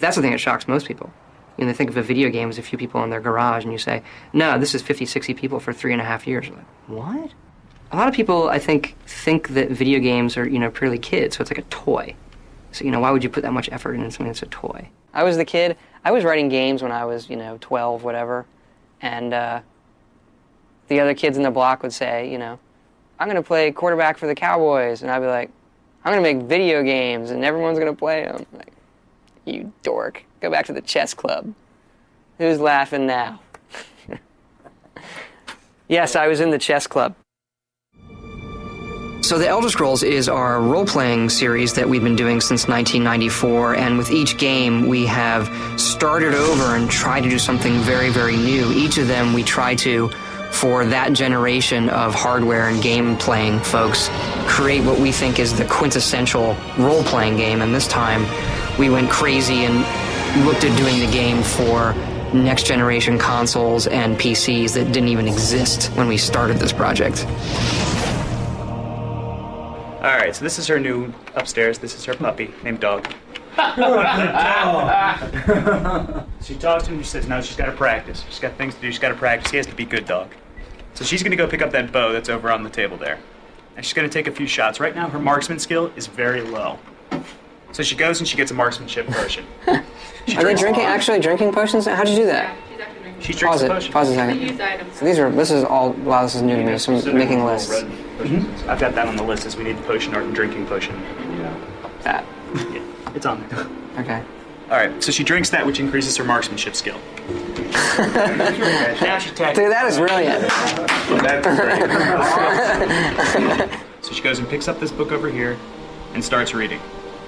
That's the thing that shocks most people. They think of a video game as a few people in their garage, and you say, no, this is 50, 60 people for 3.5 years. Like, what? A lot of people, I think that video games are, purely kids, so it's like a toy. So, why would you put that much effort into something that's a toy? I was the kid. I was writing games when I was, 12, whatever. And the other kids in the block would say, I'm going to play quarterback for the Cowboys. And I'd be like, I'm going to make video games, and everyone's going to play them. Like, you dork. Go back to the chess club. Who's laughing now? Yes, I was in the chess club. So The Elder Scrolls is our role-playing series that we've been doing since 1994, and with each game we have started over and tried to do something very, very new. Each of them we try to, for that generation of hardware and game-playing folks, create what we think is the quintessential role-playing game, and this time we went crazy and looked at doing the game for next-generation consoles and PCs that didn't even exist when we started this project. All right, so this is her new upstairs. This is her puppy named Dog. She talks to him. She says, no, she's got to practice. She's got things to do. She's got to practice. He has to be good dog. So she's going to go pick up that bow that's over on the table there. And she's going to take a few shots. Right now, her marksman skill is very low. So she goes and she gets a marksmanship potion. Are they actually drinking potions? How'd you do that? She drinks a potion. Pause a second. So this is all, wow, this is new to me, so I'm making lists. Mm-hmm. I've got that on the list as we need the potion or drinking potion. Yeah. That. Yeah, it's on there. Okay. All right, so she drinks that, which increases her marksmanship skill. Now she attacks. Dude, that is brilliant. So she goes and picks up this book over here and starts reading.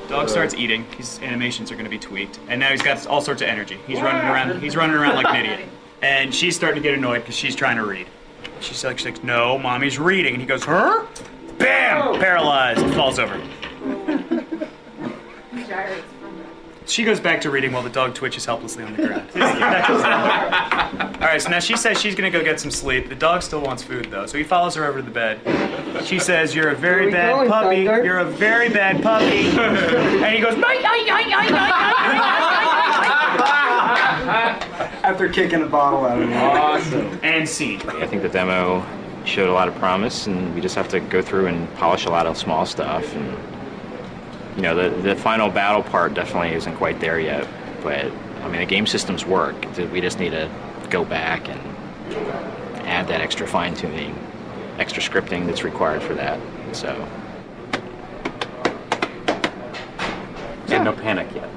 Dog starts eating. His animations are going to be tweaked, and now he's got all sorts of energy. He's running around. He's running around like an idiot, and she's starting to get annoyed because she's trying to read. She's like, "No, mommy's reading," and he goes, "Her?" Bam! Paralyzed. Falls over. She goes back to reading while the dog twitches helplessly on the ground. All right, so now she says she's going to go get some sleep. The dog still wants food, though, so he follows her over to the bed. She says, "You're a very bad puppy. You're a very bad puppy." And he goes, after kicking a bottle out of him. Awesome. And scene. I think the demo showed a lot of promise, and we just have to go through and polish a lot of small stuff. And the final battle part definitely isn't quite there yet, but I mean the game systems work. We just need to go back and add that extra fine-tuning, extra scripting that's required for that. So yeah, no panic yet.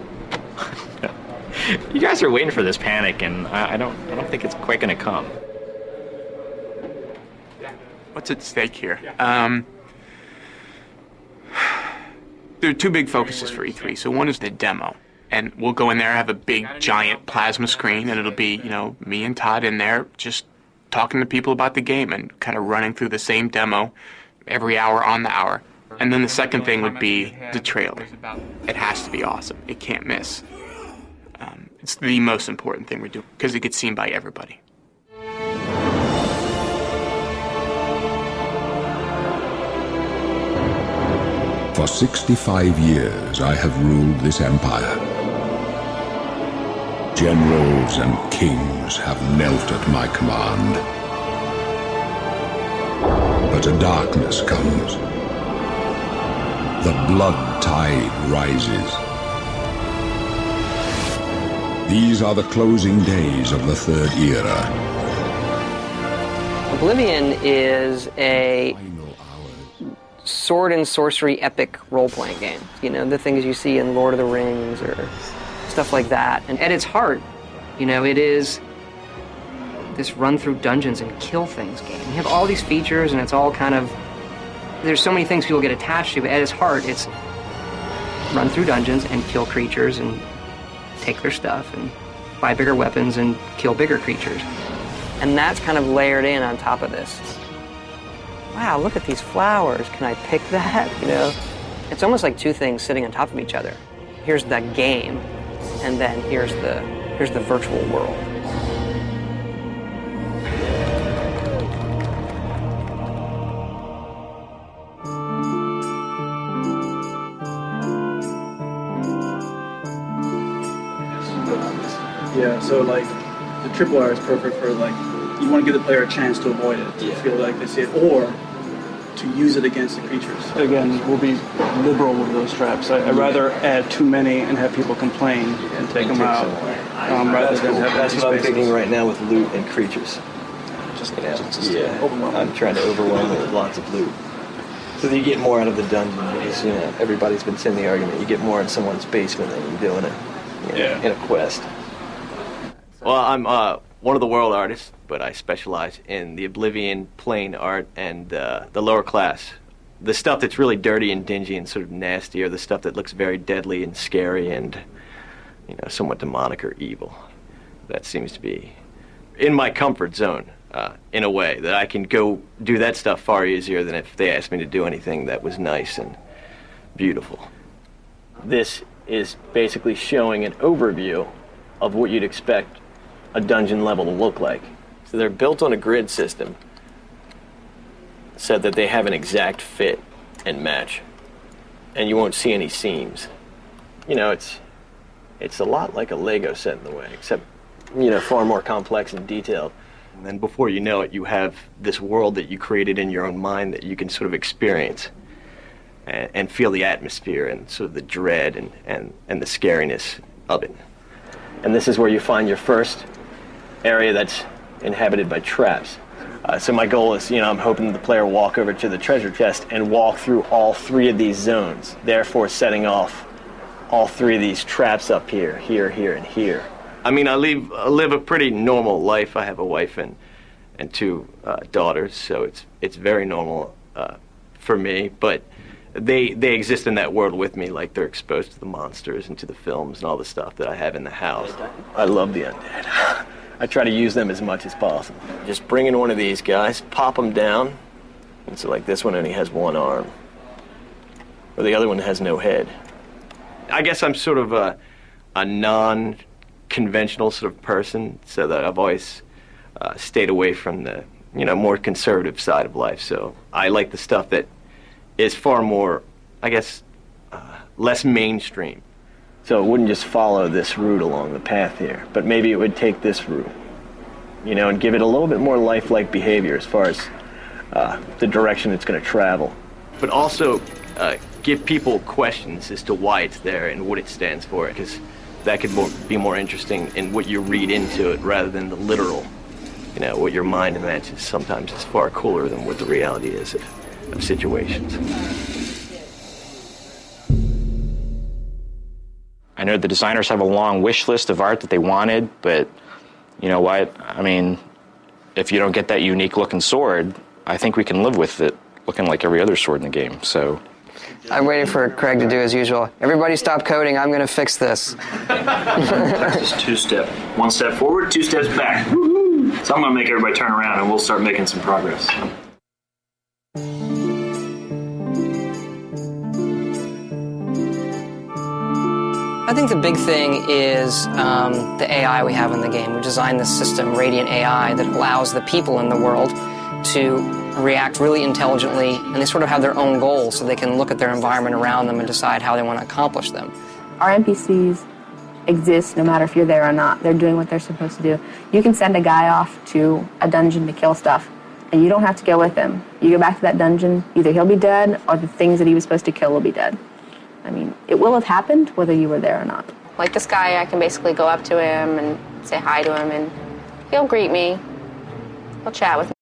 You guys are waiting for this panic, and I don't think it's quite going to come. What's at stake here? There are two big focuses for E3. So one is the demo, and we'll go in there, have a big giant plasma screen, and it'll be me and Todd in there just talking to people about the game and kind of running through the same demo every hour on the hour. And then the second thing would be the trailer. It has to be awesome. It can't miss. It's the most important thing we do because it gets seen by everybody. For 65 years I have ruled this empire. Generals and kings have knelt at my command. But a darkness comes. The blood tide rises. These are the closing days of the Third Era. Oblivion is a sword and sorcery epic role-playing game. The things you see in Lord of the Rings or stuff like that. And at its heart, it is this run through dungeons and kill things game. You have all these features and it's all kind of, there's so many things people get attached to, but at its heart, it's run through dungeons and kill creatures and take their stuff and buy bigger weapons and kill bigger creatures. And that's kind of layered in on top of this. Wow, look at these flowers. Can I pick that? It's almost like two things sitting on top of each other. Here's the game, and then here's the virtual world. Yeah, so like the tripwire is perfect for like, you want to give the player a chance to avoid it, to feel like they see it, or to use it against the creatures. Again, we'll be liberal with those traps. I'd rather add too many and have people complain and take them out, rather than have That's what I'm spaces. thinking right now with loot and creatures. I'm trying to overwhelm it with lots of loot. So that you get more out of the dungeon, because everybody's been saying the argument, you get more in someone's basement than you do in a quest. Well, I'm one of the world artists, but I specialize in the Oblivion plane art and the lower class. The stuff that's really dirty and dingy and sort of nasty, or the stuff that looks very deadly and scary and, somewhat demonic or evil. That seems to be in my comfort zone, in a way, that I can go do that stuff far easier than if they asked me to do anything that was nice and beautiful. This is basically showing an overview of what you'd expect a dungeon level to look like. So they're built on a grid system so that they have an exact fit and match, and you won't see any seams. It's a lot like a Lego set in the way, except far more complex and detailed. And then before you know it, you have this world that you created in your own mind that you can sort of experience and feel the atmosphere and sort of the dread and the scariness of it. And this is where you find your first area that's inhabited by traps. So my goal is, I'm hoping the player will walk over to the treasure chest and walk through all 3 of these zones, therefore setting off all 3 of these traps up here, here, and here. I mean, I live a pretty normal life. I have a wife and 2 daughters, so it's very normal for me. But they exist in that world with me, like they're exposed to the monsters and to the films and all the stuff that I have in the house. I love the undead. I try to use them as much as possible. Just bring in one of these guys, pop them down, and so like this one only has 1 arm, or the other one has no head. I guess I'm sort of a non-conventional sort of person, so that I've always stayed away from the more conservative side of life. So I like the stuff that is far more, I guess, less mainstream. So it wouldn't just follow this route along the path here, but maybe it would take this route, and give it a little bit more lifelike behavior as far as the direction it's going to travel. But also give people questions as to why it's there and what it stands for, because that could be more interesting in what you read into it rather than the literal. What your mind imagines sometimes is far cooler than what the reality is of situations. I know the designers have a long wish list of art that they wanted, but you know what? I mean, if you don't get that unique looking sword, I think we can live with it looking like every other sword in the game, so. I'm waiting for Craig to do as usual. Everybody stop coding, I'm gonna fix this. Just 2-step. 1 step forward, 2 steps back. Woo-hoo! So I'm gonna make everybody turn around and we'll start making some progress. I think the big thing is the AI we have in the game. We designed this system, Radiant AI, that allows the people in the world to react really intelligently, and they sort of have their own goals, so they can look at their environment around them and decide how they want to accomplish them. Our NPCs exist no matter if you're there or not. They're doing what they're supposed to do. You can send a guy off to a dungeon to kill stuff, and you don't have to go with him. You go back to that dungeon, either he'll be dead or the things that he was supposed to kill will be dead. I mean, it will have happened whether you were there or not. Like this guy, I can basically go up to him and say hi to him, and he'll greet me. He'll chat with me.